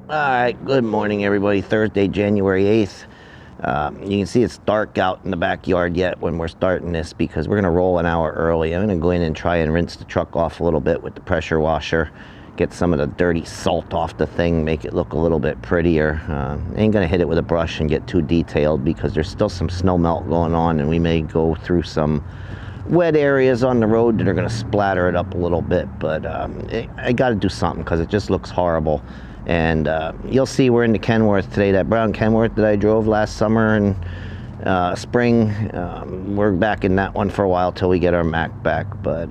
All right, good morning, everybody. Thursday, January 8th. You can see it's dark out in the backyard yet when we're starting this because we're going to roll an hour early. I'm going to go in and try and rinse the truck off a little bit with the pressure washer, get some of the dirty salt off the thing, make it look a little bit prettier. Ain't going to hit it with a brush and get too detailed because there's still some snow melt going on, and we may go through some wet areas on the road that are going to splatter it up a little bit. But I got to do something because it just looks horrible. And you'll see we're into Kenworth today. That brown Kenworth that I drove last summer and spring, we're back in that one for a while till we get our Mack back. But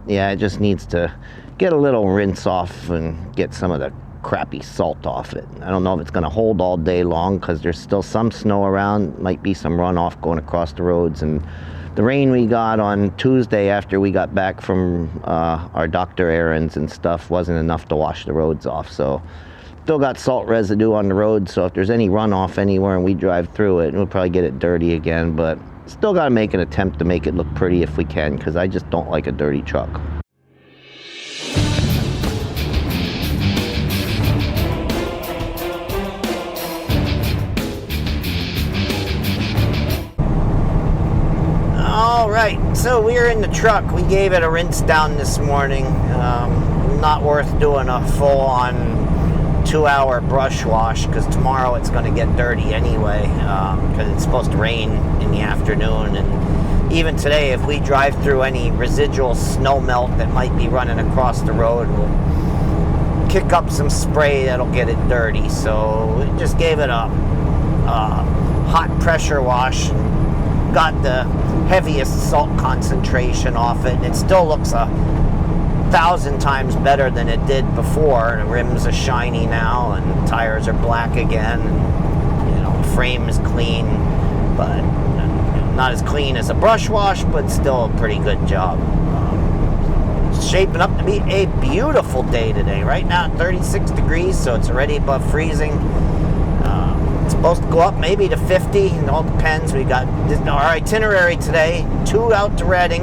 yeah, it just needs to get a little rinse off and get some of the crappy salt off it. I don't know if it's going to hold all day long because there's still some snow around. Might be some runoff going across the roads. And the rain we got on Tuesday after we got back from our doctor errands and stuff wasn't enough to wash the roads off. So still got salt residue on the road, so if there's any runoff anywhere and we drive through it, we'll probably get it dirty again, but still got to make an attempt to make it look pretty if we can, because I just don't like a dirty truck. All right, so we're in the truck. We gave it a rinse down this morning. Not worth doing a full-on 2-hour brush wash because tomorrow it's going to get dirty anyway because it's supposed to rain in the afternoon. And even today, if we drive through any residual snow melt that might be running across the road, we'll kick up some spray that'll get it dirty. So we just gave it a hot pressure wash and got the heaviest salt concentration off it. It still looks 1,000 times better than it did before. The rims are shiny now and the tires are black again, and the frame is clean, but not as clean as a brush wash, but still a pretty good job. It's shaping up to be a beautiful day today. Right now 36 degrees, so it's already above freezing. It's supposed to go up maybe to 50. It all depends. We got our itinerary today: 2 out to Reading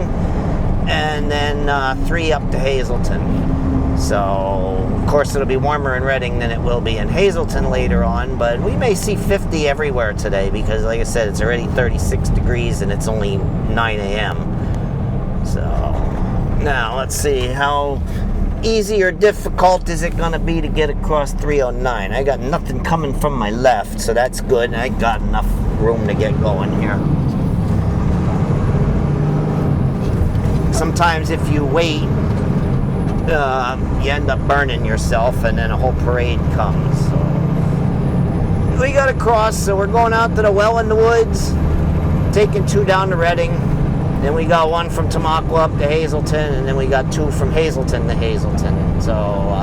and then 3 up to Hazleton. So, of course, it'll be warmer in Reading than it will be in Hazleton later on, but we may see 50 everywhere today because, like I said, it's already 36 degrees and it's only 9 a.m. So, now let's see, how easy or difficult is it going to be to get across 309? I got nothing coming from my left, so that's good. I got enough room to get going here. Sometimes if you wait, you end up burning yourself and then a whole parade comes. So we got to cross, so we're going out to the well in the woods, taking 2 down to Reading. Then we got 1 from Tamaqua up to Hazleton, and then we got 2 from Hazleton to Hazleton. So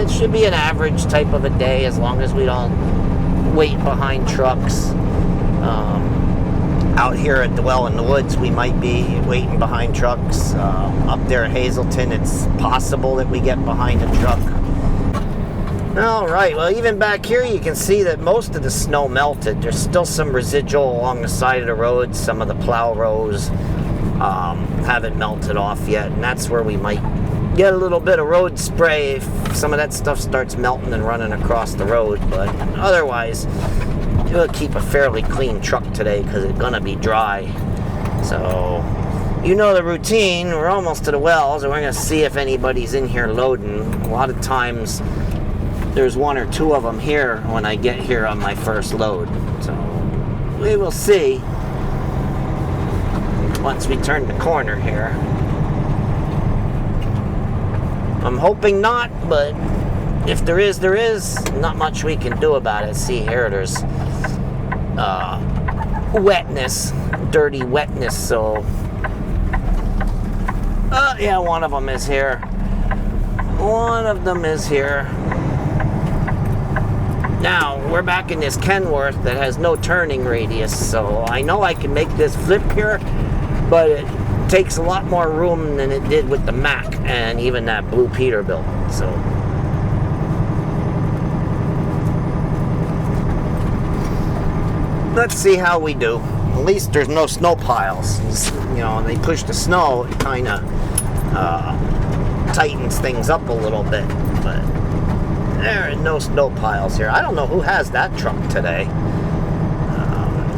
it should be an average type of a day as long as we don't wait behind trucks. Out here at the well in the woods, we might be waiting behind trucks. Up there at Hazleton, it's possible that we get behind a truck. All right, well, even back here, you can see that most of the snow melted. There's still some residual along the side of the road. Some of the plow rows haven't melted off yet, and that's where we might get a little bit of road spray if some of that stuff starts melting and running across the road. But otherwise, we'll keep a fairly clean truck today because it's gonna be dry. So, you know the routine. We're almost to the wells, and we're gonna see if anybody's in here loading. A lot of times, there's 1 or 2 of them here when I get here on my first load. So, we will see once we turn the corner here. I'm hoping not, but if there is, there is. Not much we can do about it. See here, there's wetness, dirty wetness, so yeah, 1 of them is here. 1 of them is here. Now, we're back in this Kenworth that has no turning radius, so I know I can make this flip here, but it takes a lot more room than it did with the Mack and even that Blue Peterbilt. So let's see how we do. At least there's no snow piles. They push the snow, it kind of tightens things up a little bit, but There are no snow piles here. I don't know who has that truck today.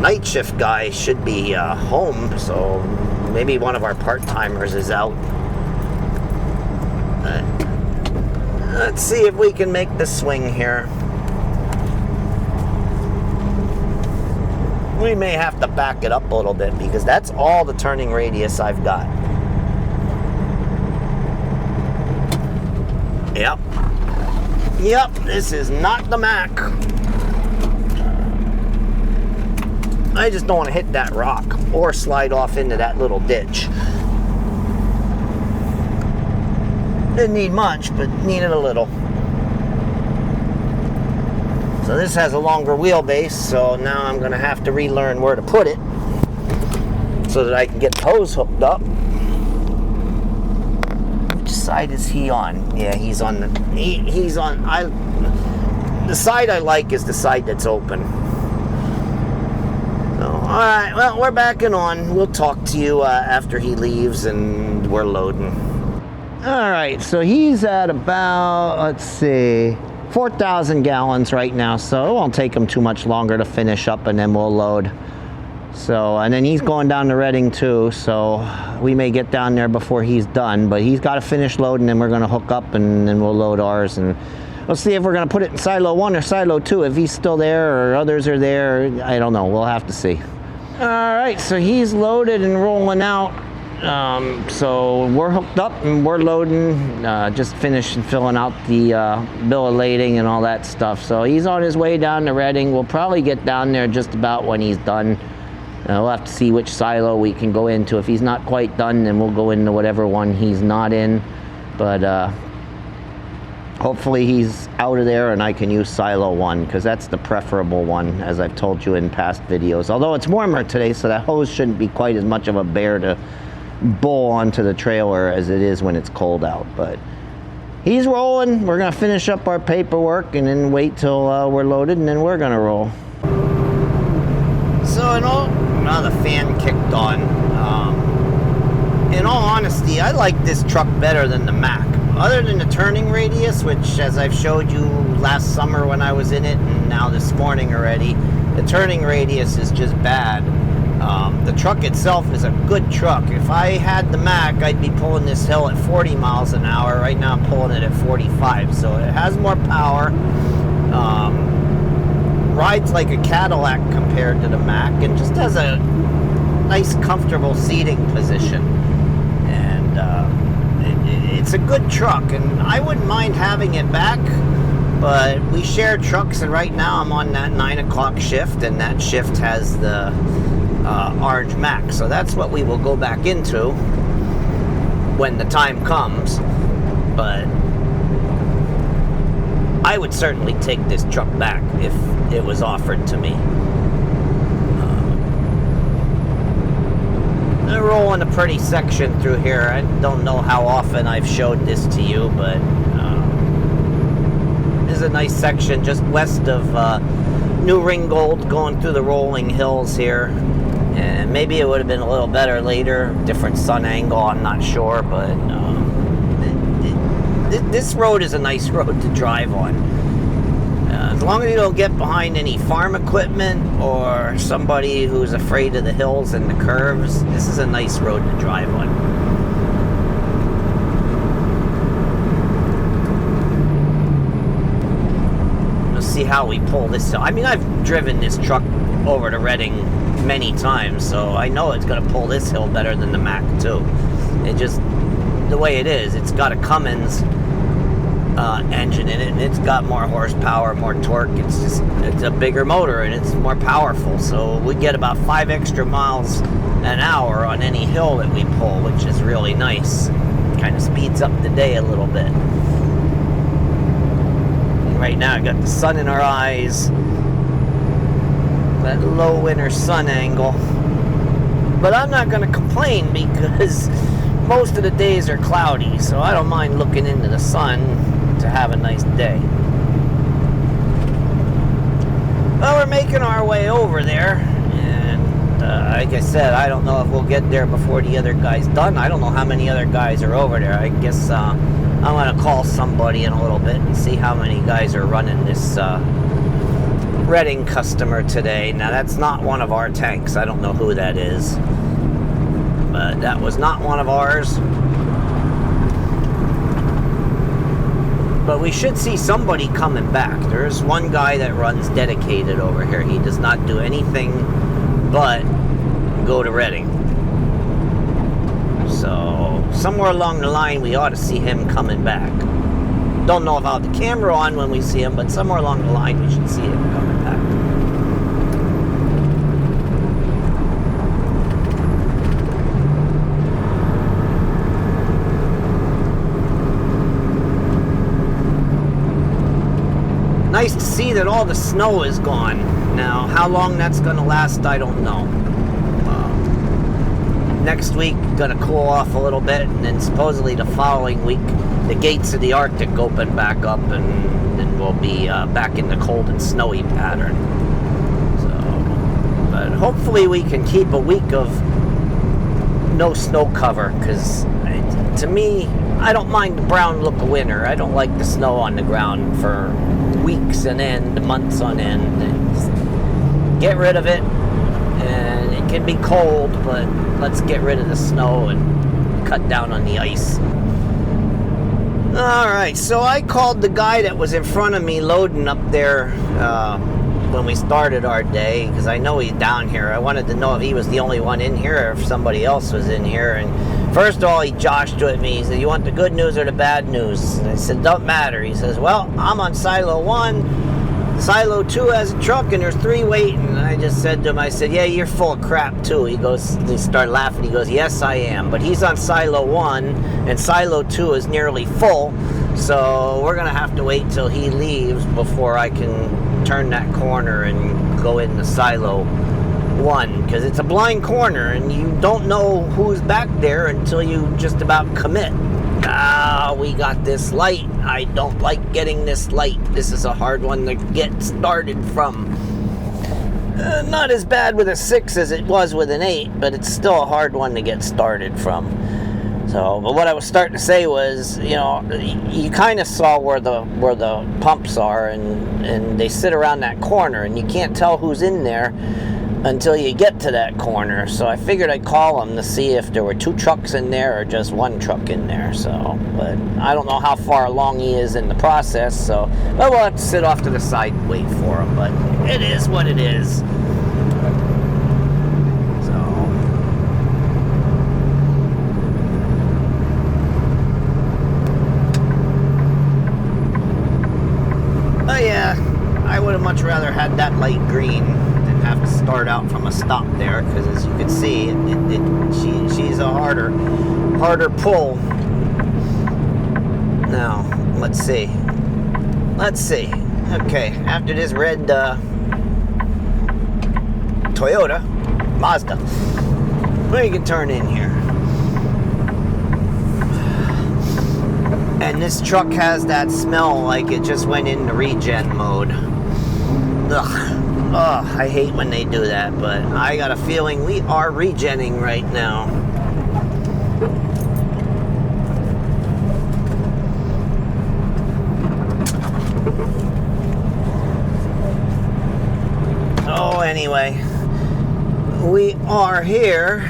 Night shift guy should be home, so maybe one of our part-timers is out. Let's see if we can make the swing here. We may have to back it up a little bit because that's all the turning radius I've got. Yep, this is not the Mack. I just don't want to hit that rock or slide off into that little ditch. Didn't need much, but needed a little. So this has a longer wheelbase, so now I'm going to have to relearn where to put it so that I can get the hose hooked up. Which side is he on? Yeah, he's on the... He's on... The side I like is the side that's open. So, alright, well, we're backing on. We'll talk to you after he leaves and we're loading. Alright, so he's at about, let's see, 4,000 gallons right now, so it won't take him too much longer to finish up and then we'll load. So, and then he's going down to Reading too, so we may get down there before he's done, but he's got to finish loading and we're going to hook up and then we'll load ours. And we'll see if we're going to put it in silo 1 or silo 2, if he's still there or others are there. I don't know. We'll have to see. All right, so he's loaded and rolling out. So we're hooked up and we're loading, just finished filling out the bill of lading and all that stuff. So he's on his way down to Reading. We'll probably get down there just about when he's done. We'll have to see which silo we can go into. If he's not quite done, then we'll go into whatever one he's not in. But hopefully he's out of there and I can use silo 1 because that's the preferable one, as I've told you in past videos. Although it's warmer today, so that hose shouldn't be quite as much of a bear to bowl onto the trailer as it is when it's cold out. But he's rolling. We're going to finish up our paperwork and then wait till we're loaded and then we're going to roll. So now the fan kicked on. In all honesty, I like this truck better than the Mack. Other than the turning radius, which as I've showed you last summer when I was in it and now this morning already, the turning radius is just bad. The truck itself is a good truck. If I had the Mack, I'd be pulling this hill at 40 miles an hour. Right now I'm pulling it at 45, so it has more power. Rides like a Cadillac compared to the Mack, and just has a nice comfortable seating position. And it's a good truck, and I wouldn't mind having it back, but we share trucks, and right now I'm on that 9 o'clock shift, and that shift has the orange Mack, so that's what we will go back into when the time comes. But I would certainly take this truck back if it was offered to me. They're rolling a pretty section through here. I don't know how often I've showed this to you, but this is a nice section just west of New Ringgold, going through the rolling hills here. And maybe it would have been a little better later, different sun angle, I'm not sure, but this road is a nice road to drive on. As long as you don't get behind any farm equipment or somebody who's afraid of the hills and the curves, this is a nice road to drive on. Let's see how we pull this. I mean, I've driven this truck over to Reading many times, so I know it's going to pull this hill better than the Mack too. It just, the way it is, it's got a Cummins engine in it, and it's got more horsepower, more torque. It's a bigger motor and it's more powerful, so we get about 5 extra miles an hour on any hill that we pull, which is really nice. Kind of speeds up the day a little bit. And right now I got the sun in our eyes, that low winter sun angle, but I'm not going to complain because most of the days are cloudy, so I don't mind looking into the sun to have a nice day. Well, we're making our way over there, and like I said, I don't know if we'll get there before the other guy's done. I don't know how many other guys are over there. I guess I'm going to call somebody in a little bit and see how many guys are running this Redding customer today. Now, that's not one of our tanks. I don't know who that is. But that was not one of ours. But we should see somebody coming back. There's one guy that runs dedicated over here. He does not do anything but go to Redding. So, somewhere along the line, we ought to see him coming back. Don't know if I'll have the camera on when we see him, but somewhere along the line, we should see him coming back. Nice to see that all the snow is gone. Now, how long that's going to last, I don't know. Next week, going to cool off a little bit, and then supposedly the following week, the gates of the Arctic open back up, and then we'll be back in the cold and snowy pattern. So, but hopefully we can keep a week of no snow cover, because to me, I don't mind the brown look of winter. I don't like the snow on the ground for weeks on end, months on end. Just get rid of it, and it can be cold, but let's get rid of the snow and cut down on the ice. Alright, so I called the guy that was in front of me loading up there when we started our day, because I know he's down here. I wanted to know if he was the only one in here or if somebody else was in here. And first of all, he joshed with me. He said, "You want the good news or the bad news?" And I said, "Don't matter." He says, "Well, I'm on Silo 1. Silo 2 has a truck and there's 3 waiting." And I just said to him, I said, "Yeah, you're full of crap too." He started laughing. He goes, "Yes, I am." But he's on Silo 1 and Silo 2 is nearly full. So we're going to have to wait till he leaves before I can turn that corner and go into Silo 1. Because it's a blind corner and you don't know who's back there until you just about commit. We got this light. I don't like getting this light. This is a hard one to get started from. Not as bad with a 6 as it was with an 8, but it's still a hard one to get started from. So, but what I was starting to say was, you know, you kind of saw where the pumps are, and they sit around that corner, and you can't tell who's in there until you get to that corner. So I figured I'd call him to see if there were 2 trucks in there or just 1 truck in there. So, but I don't know how far along he is in the process. So, well, we'll have to sit off to the side and wait for him. But it is what it is. So, oh yeah, I would have much rather had that light green. Have to start out from a stop there, because as you can see, she's a harder pull. Now let's see. Okay, after this red Toyota Mazda, we can turn in here, and this truck has that smell like it just went into regen mode. Ugh. Oh, I hate when they do that, but I got a feeling we are regenning right now. Oh, anyway, we are here.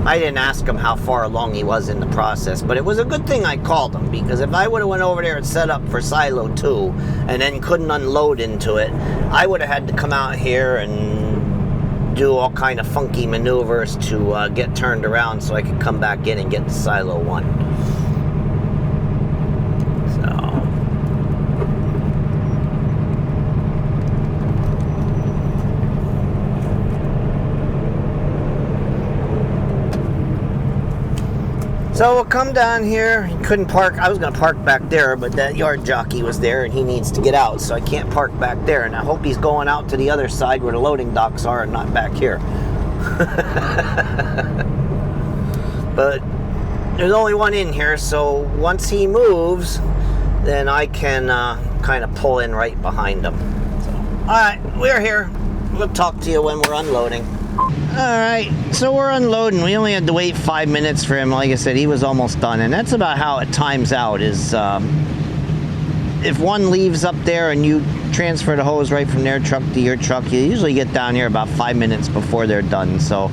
I didn't ask him how far along he was in the process, but it was a good thing I called him, because if I would have went over there and set up for Silo 2 and then couldn't unload into it, I would have had to come out here and do all kind of funky maneuvers to get turned around so I could come back in and get to Silo 1. So we'll come down here. He couldn't park. I was going to park back there, but that yard jockey was there and he needs to get out, so I can't park back there. And I hope he's going out to the other side where the loading docks are and not back here. But there's only one in here, so once he moves, then I can kind of pull in right behind him. So, all right, we're here. We'll talk to you when we're unloading. Alright, so we're unloading. We only had to wait 5 minutes for him. Like I said, he was almost done. And that's about how it times out is if one leaves up there and you transfer the hose right from their truck to your truck, you usually get down here about 5 minutes before they're done. So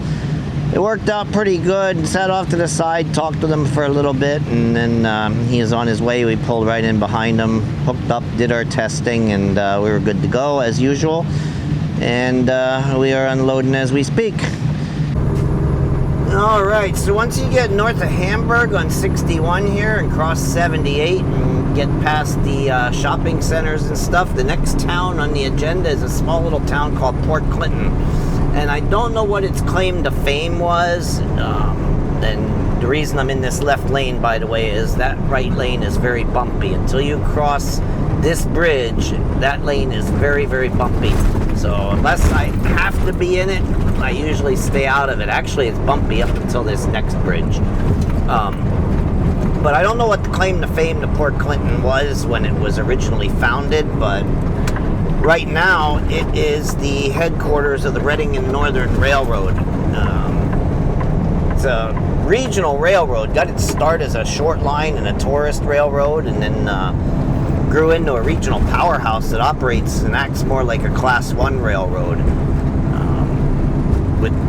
it worked out pretty good. Sat off to the side, talked to them for a little bit, and then he is on his way. We pulled right in behind him, hooked up, did our testing, and we were good to go as usual. And we are unloading as we speak. All right, so once you get north of Hamburg on 61 here and cross 78 and get past the shopping centers and stuff, the next town on the agenda is a small little town called Port Clinton. And I don't know what its claim to fame was. And the reason I'm in this left lane, by the way, is that right lane is very bumpy. Until you cross this bridge, that lane is very, very bumpy. So unless I have to be in it, I usually stay out of it. Actually, it's bumpy up until this next bridge. But I don't know what the claim to fame to Port Clinton was when it was originally founded, but right now it is the headquarters of the Reading and Northern Railroad. It's a regional railroad. Got its start as a short line and a tourist railroad, and then grew into a regional powerhouse that operates and acts more like a Class 1 railroad.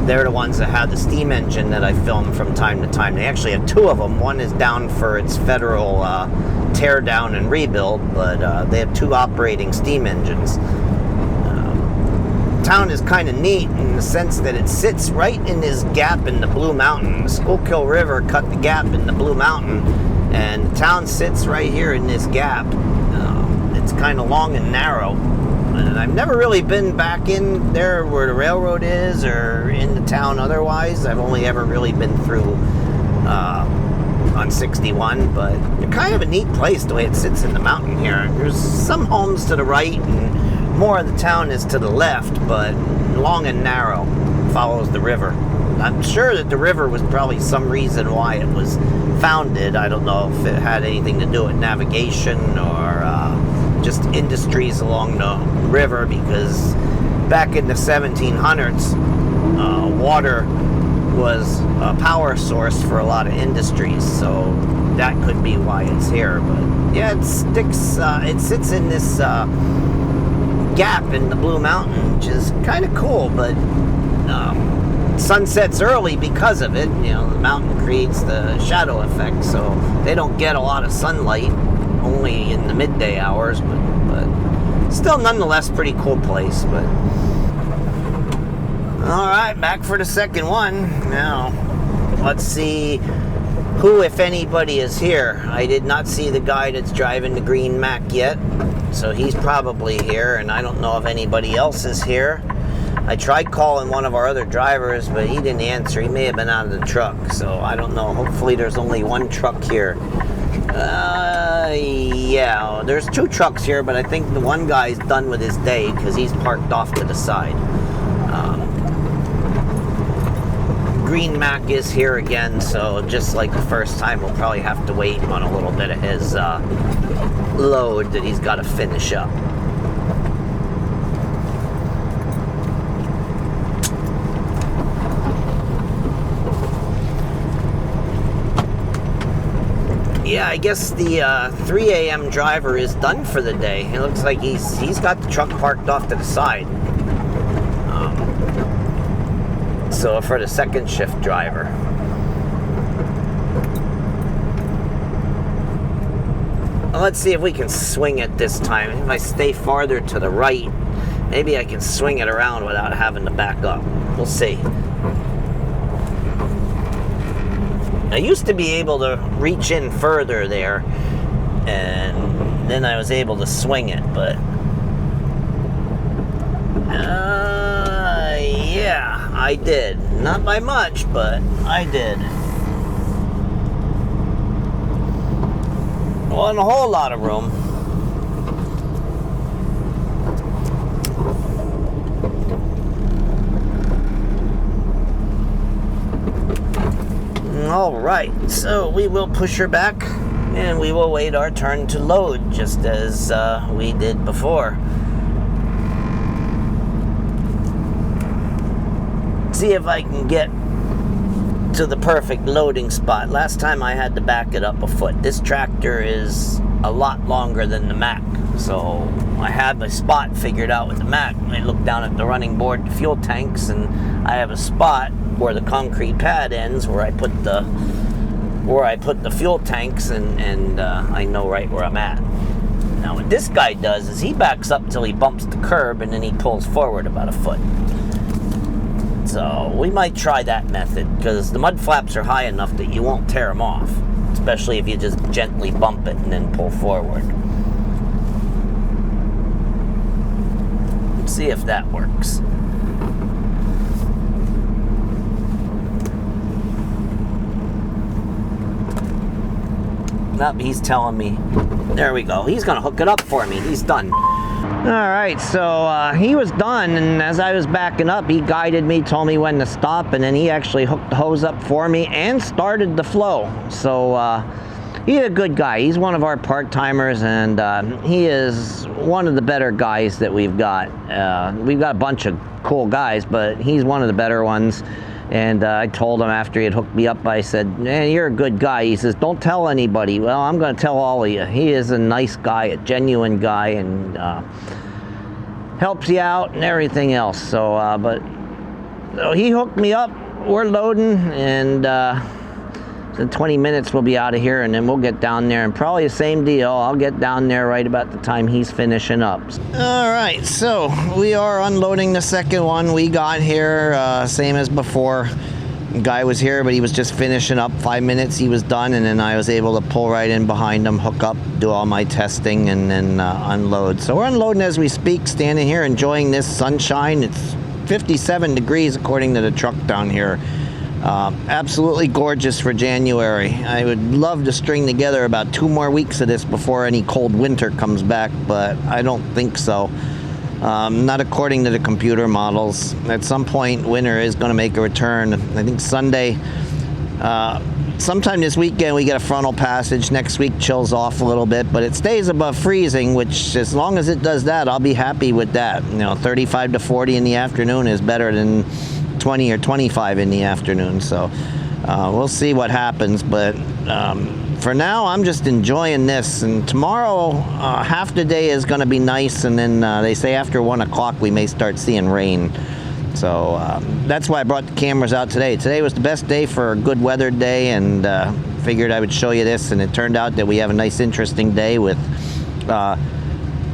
They're the ones that have the steam engine that I film from time to time. They actually have two of them. One is down for its federal tear down and rebuild, but they have two operating steam engines. Town is kind of neat in the sense that it sits right in this gap in the Blue Mountain. The Schuylkill River cut the gap in the Blue Mountain, and the town sits right here in this gap. It's kind of long and narrow, and I've never really been back in there where the railroad is or in the town otherwise. I've only ever really been through on 61, but it's kind of a neat place the way it sits in the mountain here. There's some homes to the right and more of the town is to the left, but long and narrow, follows the river. I'm sure that the river was probably some reason why it was founded. I don't know if it had anything to do with navigation or just industries along the river, because back in the 1700s, water was a power source for a lot of industries, so that could be why it's here. But yeah, it sits in this gap in the Blue Mountain, which is kind of cool, but sun sets early because of it. You know, the mountain creates the shadow effect, so they don't get a lot of sunlight, only in the midday hours, but still nonetheless pretty cool place. But all right, back for the second one. Now, let's see who, if anybody, is here. I did not see the guy that's driving the green Mack yet, so he's probably here, and I don't know if anybody else is here. I tried calling one of our other drivers, but he didn't answer. He may have been out of the truck, so I don't know. Hopefully there's only one truck here. Yeah, there's two trucks here, but I think the one guy's done with his day because he's parked off to the side. Green Mack is here again, so just like the first time, we'll probably have to wait on a little bit of his load that he's got to finish up. Yeah, I guess the 3 a.m. driver is done for the day. It looks like he's got the truck parked off to the side. So for the second shift driver. Well, let's see if we can swing it this time. If I stay farther to the right, maybe I can swing it around without having to back up. We'll see. I used to be able to reach in further there, and then I was able to swing it, but yeah, I did. Not by much, but I did. Wasn't a whole lot of room. All right, so we will push her back, and we will wait our turn to load, just as we did before. see if I can get to the perfect loading spot. Last time I had to back it up a foot. This tractor is a lot longer than the Mack, so I have a spot figured out with the Mack. I look down at the running board, the fuel tanks, and I have a spot where the concrete pad ends, where I put the fuel tanks, and I know right where I'm at. Now what this guy does is he backs up till he bumps the curb, and then he pulls forward about a foot. So we might try that method, because the mud flaps are high enough that you won't tear them off, especially if you just gently bump it and then pull forward. Let's see if that works. Nope, he's telling me. There we go. He's gonna hook it up for me. He's done. Alright, so he was done, and as I was backing up, he guided me, told me when to stop, and then he actually hooked the hose up for me and started the flow. So he's a good guy. He's one of our part-timers, and he is one of the better guys that we've got. We've got a bunch of cool guys, but he's one of the better ones. And I told him after he had hooked me up, I said, man, you're a good guy. He says, don't tell anybody. Well, I'm going to tell all of you. He is a nice guy, a genuine guy, and helps you out and everything else. So, so he hooked me up. We're loading, and in 20 minutes we'll be out of here, and then we'll get down there, and probably the same deal. I'll get down there right about the time he's finishing up. All right, so we are unloading the second one. We got here same as before. The guy was here, but he was just finishing up. 5 minutes, he was done, and then I was able to pull right in behind him, hook up, do all my testing, and then unload. So we're unloading as we speak, standing here enjoying this sunshine. It's 57 degrees according to the truck down here. Absolutely gorgeous for January. I would love to string together about 2 more weeks of this before any cold winter comes back, but I don't think so. Not according to the computer models. At some point, winter is going to make a return. I think Sunday, sometime this weekend, we get a frontal passage. Next week chills off a little bit, but it stays above freezing, which as long as it does that, I'll be happy with that. 35 to 40 in the afternoon is better than 20 or 25 in the afternoon, so we'll see what happens, but for now I'm just enjoying this. And tomorrow half the day is going to be nice, and then they say after 1 o'clock we may start seeing rain, so that's why I brought the cameras out today. Today was the best day for a good weathered day, and figured I would show you this, and it turned out that we have a nice interesting day with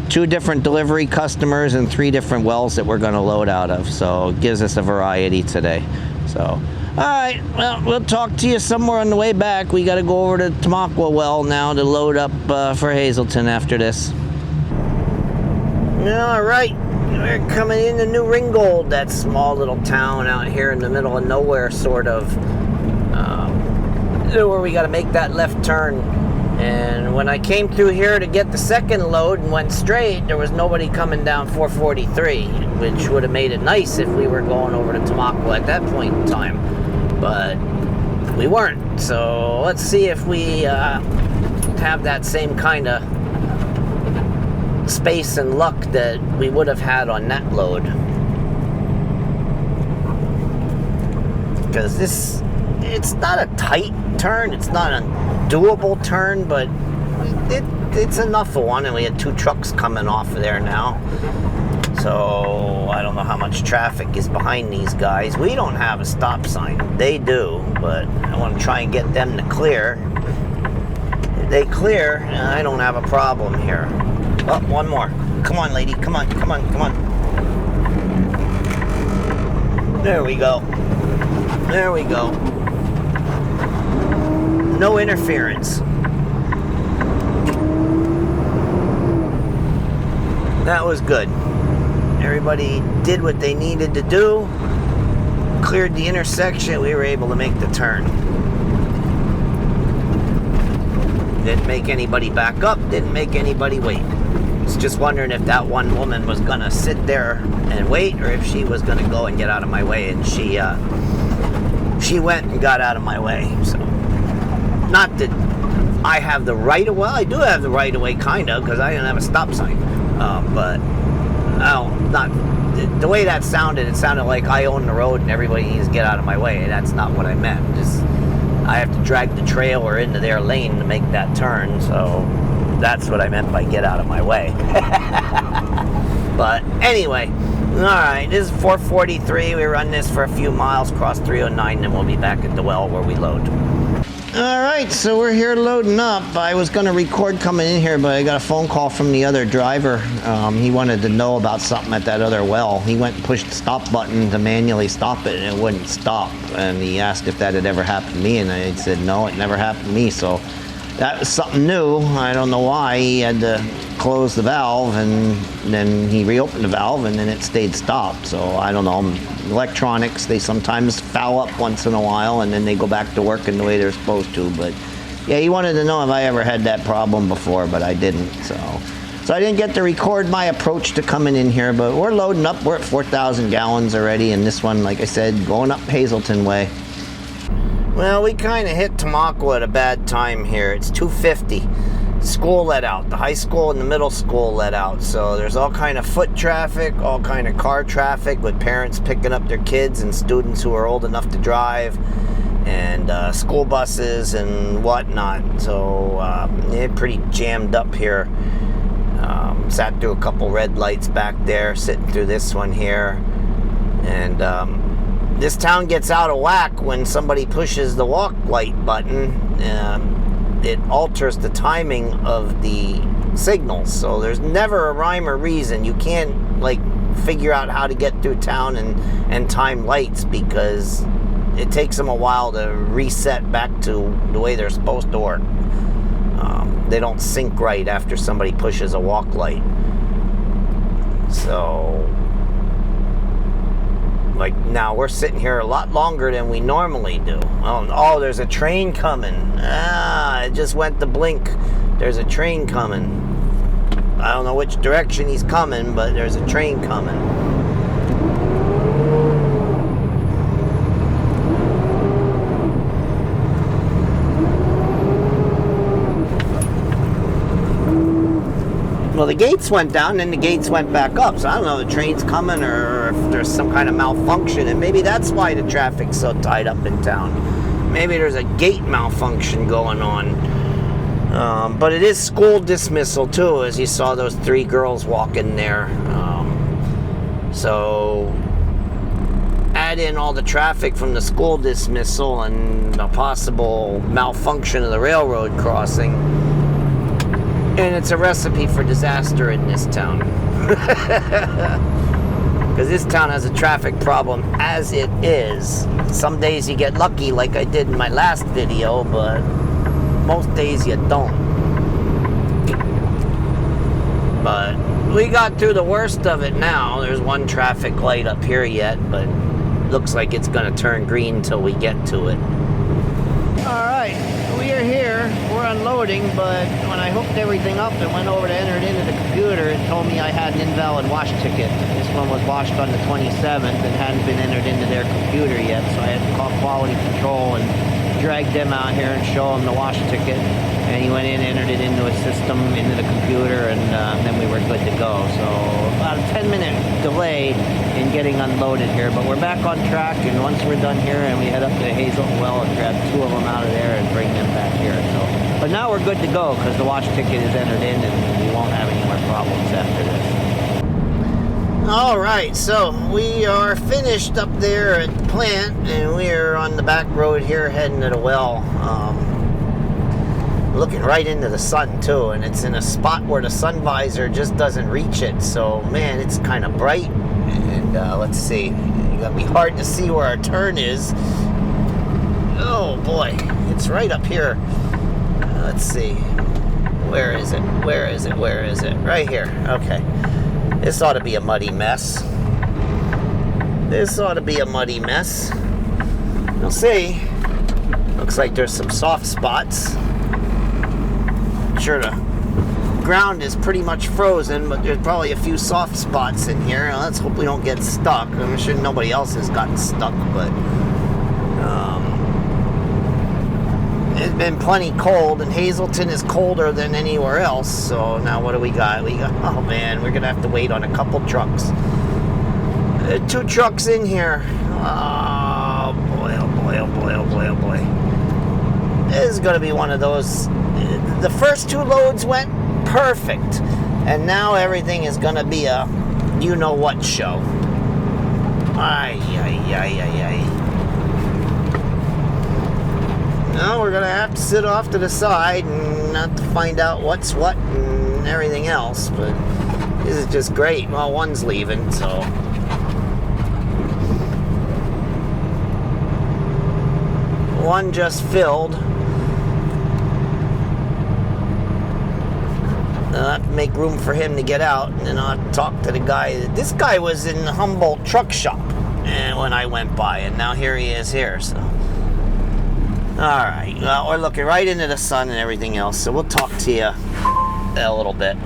2 different delivery customers and 3 different wells that we're going to load out of. So it gives us a variety today. So, all right, well, we'll talk to you somewhere on the way back. We got to go over to Tamaqua well now to load up for Hazelton after this. All right, we're coming into New Ringgold, that small little town out here in the middle of nowhere, sort of, where we got to make that left turn. And when I came through here to get the second load and went straight, there was nobody coming down 443, which would have made it nice if we were going over to Tamaqua at that point in time. But we weren't. So let's see if we have that same kind of space and luck that we would have had on that load. Because it's not a tight turn, it's not a doable turn, but it's enough for one, and we had 2 trucks coming off of there now, so I don't know how much traffic is behind these guys. We don't have a stop sign, they do, but I want to try and get them to clear. If they clear, I don't have a problem here. Oh, one more. Come on, lady, come on, come on, come on. There we go. There we go. No interference. That was good. Everybody did what they needed to do, cleared the intersection, we were able to make the turn. Didn't make anybody back up, didn't make anybody wait. Was just wondering if that one woman was gonna sit there and wait, or if she was gonna go and get out of my way, and she went and got out of my way. So, not that I have the right of way. Well, I do have the right of way, kind of, because I didn't have a stop sign. But not the way that sounded. It sounded like I own the road and everybody needs to get out of my way. That's not what I meant. Just I have to drag the trailer into their lane to make that turn. So that's what I meant by get out of my way. But anyway, all right. This is 443. We run this for a few miles, cross 309, then we'll be back at the well where we load. All right, so we're here loading up. I was going to record coming in here, but I got a phone call from the other driver. He wanted to know about something at that other well. He went and pushed the stop button to manually stop it, and it wouldn't stop. And he asked if that had ever happened to me, and I said, no, it never happened to me. So that was something new. I don't know why. He had to close the valve, and then he reopened the valve, and then it stayed stopped. So I don't know. Electronics, they sometimes foul up once in a while, and then they go back to working the way they're supposed to. But yeah, he wanted to know if I ever had that problem before, but I didn't. So I didn't get to record my approach to coming in here, but we're loading up. We're at 4,000 gallons already, and this one, like I said, going up Hazelton way. Well, we kind of hit Tamaqua at a bad time here. It's 2:50. School let out. The high school and the middle school let out. So there's all kind of foot traffic, all kind of car traffic with parents picking up their kids and students who are old enough to drive, and school buses and whatnot. So they're pretty jammed up here. Sat through a couple red lights back there, sitting through this one here. And this town gets out of whack when somebody pushes the walk light button. It alters the timing of the signals, so there's never a rhyme or reason. You can't like figure out how to get through town and time lights, because it takes them a while to reset back to the way they're supposed to work. They don't sync right after somebody pushes a walk light. So like now we're sitting here a lot longer than we normally do. Oh, there's a train coming. It just went to blink. There's a train coming. I don't know which direction he's coming, but there's a train coming. Well, the gates went down, and the gates went back up. So I don't know if the train's coming or if there's some kind of malfunction, and maybe that's why the traffic's so tied up in town. Maybe there's a gate malfunction going on. But it is school dismissal too, as you saw those 3 girls walking there. So add in all the traffic from the school dismissal and a possible malfunction of the railroad crossing, and it's a recipe for disaster in this town. Because this town has a traffic problem as it is. Some days you get lucky like I did in my last video, but most days you don't. But we got through the worst of it now. There's one traffic light up here yet, but looks like it's gonna turn green until we get to it. Alright, we are here. We're unloading, but when I hooked everything up and went over to enter it into the computer, it told me I had an invalid wash ticket. This one was washed on the 27th and hadn't been entered into their computer yet, so I had to call quality control and drag them out here and show them the wash ticket. And he went in, entered it into a system, into the computer, and then we were good to go. So about a 10-minute delay in getting unloaded here, but we're back on track, and once we're done here and we head up to Hazelton Well and grab 2 of them out of there and bring them back here. So, but now we're good to go because the wash ticket is entered in and we won't have any more problems after this. All right, so we are finished up there at the plant, and we are on the back road here heading to the well. Looking right into the sun too, and it's in a spot where the sun visor just doesn't reach it. So man, it's kind of bright, and let's see, it's gonna be hard to see where our turn is. Oh boy, it's right up here. Let's see, where is it? Where is it? Where is it? Right here. Okay, this ought to be a muddy mess. This ought to be a muddy mess. We'll see. Looks like there's some soft spots. Sure, the ground is pretty much frozen, but there's probably a few soft spots in here. Let's hope we don't get stuck. I'm sure nobody else has gotten stuck, but been plenty cold, and Hazleton is colder than anywhere else. So now what do we got? Oh man, we're gonna have to wait on a couple trucks. 2 trucks in here. Oh boy, oh boy, oh boy, oh boy, oh boy. This is gonna be one of those. The first 2 loads went perfect, and now everything is gonna be a you-know-what show. Ay, ay, ay, ay, ay. Now we're gonna have to sit off to the side and not to find out what's what and everything else, but this is just great. Well, one's leaving, so. One just filled. I'll have to make room for him to get out, and then I'll have to talk to the guy. This guy was in the Humboldt truck shop when I went by, and now here he is here, so. Alright, well, we're looking right into the sun and everything else, so we'll talk to you a little bit.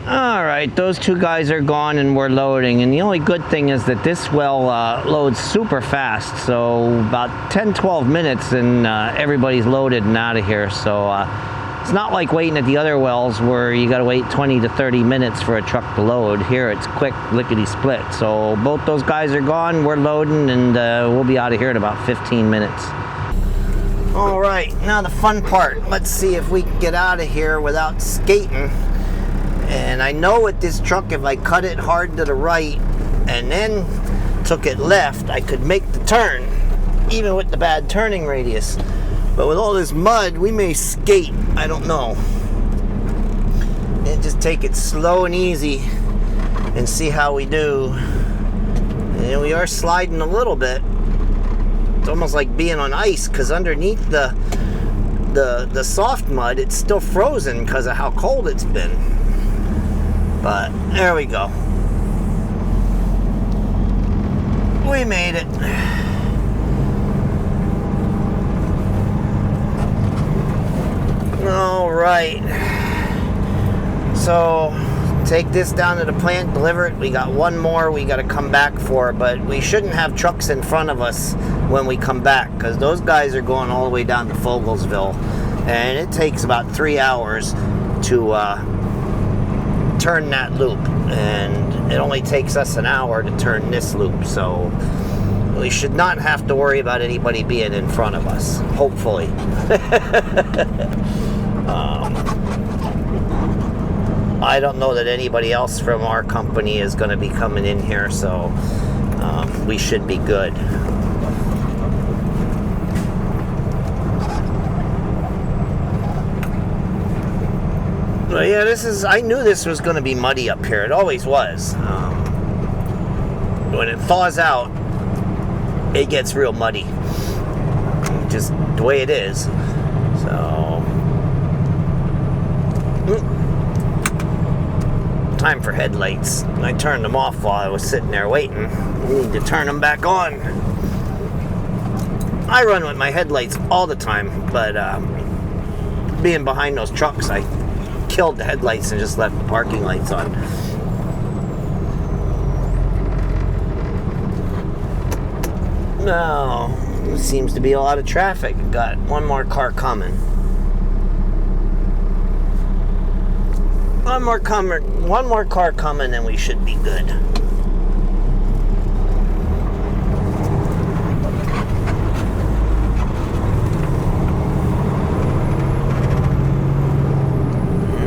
Alright, those 2 guys are gone and we're loading, and the only good thing is that this well loads super fast, so about 10-12 minutes and everybody's loaded and out of here, so it's not like waiting at the other wells where you gotta wait 20 to 30 minutes for a truck to load. Here it's quick, lickety-split. So both those guys are gone, we're loading, and we'll be out of here in about 15 minutes. All right, now the fun part. Let's see if we can get out of here without skating. And I know with this truck, if I cut it hard to the right and then took it left, I could make the turn, even with the bad turning radius. But with all this mud, we may skate. I don't know. And just take it slow and easy and see how we do. And we are sliding a little bit. It's almost like being on ice, because underneath the soft mud, it's still frozen because of how cold it's been. But there we go. We made it. All right. So take this down to the plant, deliver it. We got one more we got to come back for, but we shouldn't have trucks in front of us when we come back, because those guys are going all the way down to Fogelsville, and it takes about 3 hours to turn that loop, and it only takes us an hour to turn this loop, so we should not have to worry about anybody being in front of us, hopefully. I don't know that anybody else from our company is going to be coming in here, so we should be good. Well, yeah, I knew this was going to be muddy up here. It always was. When it thaws out, it gets real muddy. Just the way it is. So, time for headlights. I turned them off while I was sitting there waiting. I need to turn them back on. I run with my headlights all the time, but being behind those trucks, I killed the headlights and just left the parking lights on. Now, there seems to be a lot of traffic. Got one more car coming. One more car coming, and we should be good.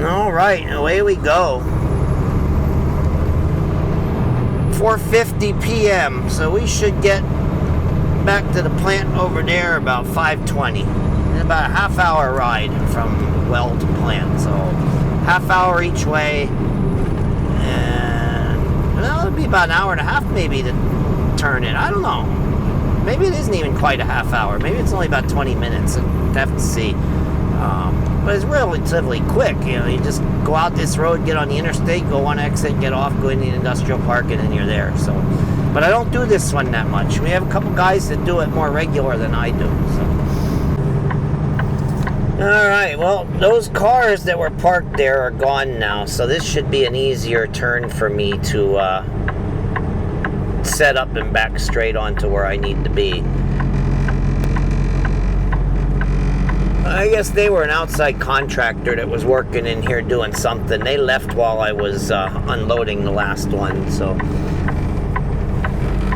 All right, away we go. 4:50 p.m. So we should get back to the plant over there about 5:20. About a half-hour ride from well to plant. So half hour each way, and well, it'll be about an hour and a half maybe to turn it. I don't know. Maybe it isn't even quite a half hour. Maybe it's only about 20 minutes. I'll have to see. But it's relatively quick. You know, you just go out this road, get on the interstate, go one exit, get off, go into the industrial park, and then you're there. So, but I don't do this one that much. We have a couple guys that do it more regular than I do. So. All right, well, those cars that were parked there are gone now, so this should be an easier turn for me to set up and back straight onto where I need to be. I guess they were an outside contractor that was working in here doing something. They left while I was unloading the last one, so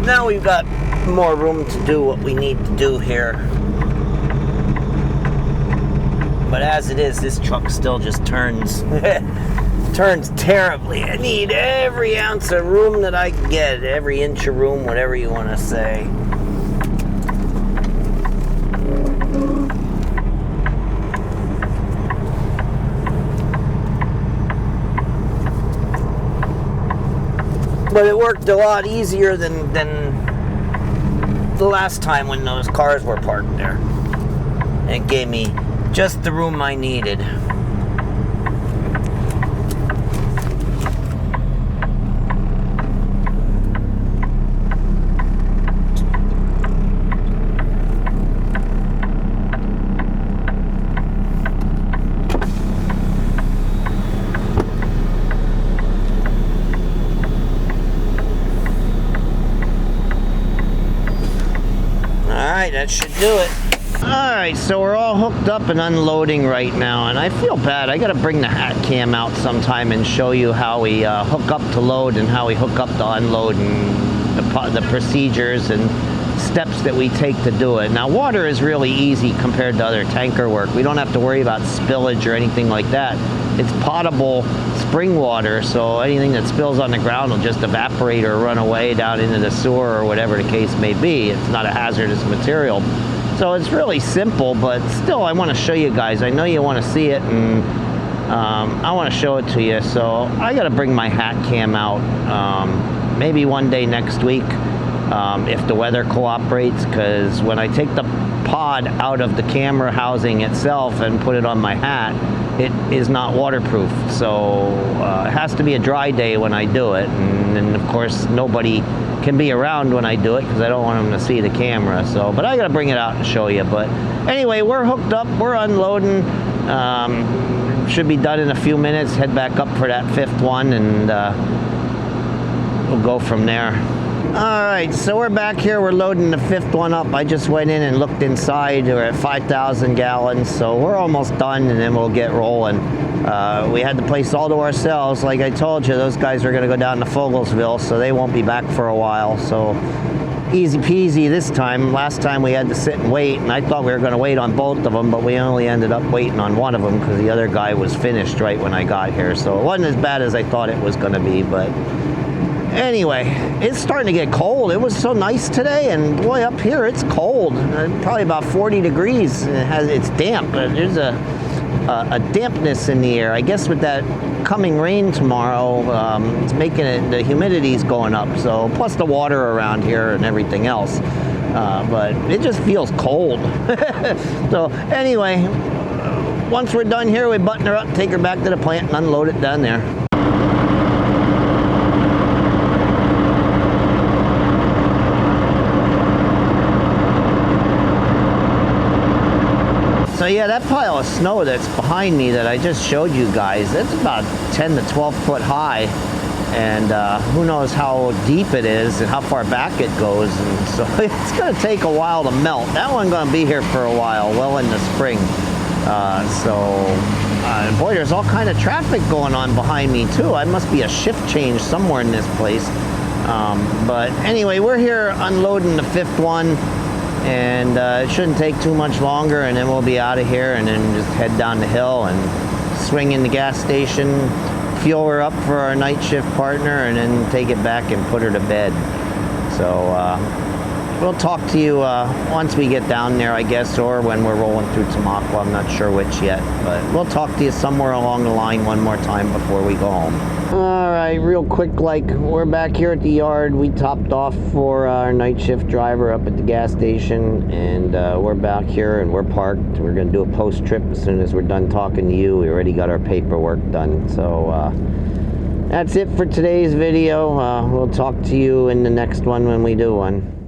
now we've got more room to do what we need to do here. But as it is, this truck still just turns turns terribly. I need every ounce of room that I can get, every inch of room, whatever you want to say. But it worked a lot easier than the last time when those cars were parked there. It gave me just the room I needed. Alright, that should do it. Alright, so we're all hooked up and unloading right now, and I feel bad. I gotta bring the hat cam out sometime and show you how we hook up to load and how we hook up to unload and the procedures and steps that we take to do it. Now, water is really easy compared to other tanker work. We don't have to worry about spillage or anything like that. It's potable spring water, so anything that spills on the ground will just evaporate or run away down into the sewer or whatever the case may be. It's not a hazardous material. So it's really simple, but still I want to show you guys. I know you want to see it, and I want to show it to you. So I got to bring my hat cam out maybe one day next week if the weather cooperates, because when I take the pod out of the camera housing itself and put it on my hat, it is not waterproof. So it has to be a dry day when I do it, and then of course nobody can be around when I do it because I don't want them to see the camera. So, but I gotta bring it out and show you. But anyway, we're hooked up, we're unloading. Should be done in a few minutes. Head back up for that fifth one, and we'll go from there. All right, so we're back here. We're loading the fifth one up. I just went in and looked inside. We're at 5,000 gallons, so we're almost done, and then we'll get rolling. We had the place all to ourselves. Like I told you, those guys are going to go down to Fogelsville, so they won't be back for a while. So easy peasy this time. Last time we had to sit and wait, and I thought we were going to wait on both of them, but we only ended up waiting on one of them because the other guy was finished right when I got here. So it wasn't as bad as I thought it was going to be, but anyway, it's starting to get cold. It was so nice today, and boy, up here it's cold. Probably about 40 degrees. It's damp. There's a dampness in the air. I guess with that coming rain tomorrow, it's making it, the humidity's going up. So plus the water around here and everything else. But it just feels cold. So anyway, once we're done here, we button her up, take her back to the plant, and unload it down there. So yeah, that pile of snow that's behind me that I just showed you guys, it's about 10 to 12 foot high, and who knows how deep it is and how far back it goes, and so it's going to take a while to melt. That one's going to be here for a while, well in the spring. Boy, there's all kind of traffic going on behind me too. I must be a shift change somewhere in this place. But anyway, we're here unloading the fifth one. And it shouldn't take too much longer, and then we'll be out of here and then just head down the hill and swing in the gas station, fuel her up for our night shift partner, and then take it back and put her to bed. So we'll talk to you once we get down there, I guess, or when we're rolling through Tamaqua. I'm not sure which yet, but we'll talk to you somewhere along the line one more time before we go home. All right, real quick, we're back here at the yard. We topped off for our night shift driver up at the gas station, and we're back here and we're parked. We're gonna do a post trip as soon as we're done talking to you. We already got our paperwork done. So that's it for today's video. We'll talk to you in the next one when we do one.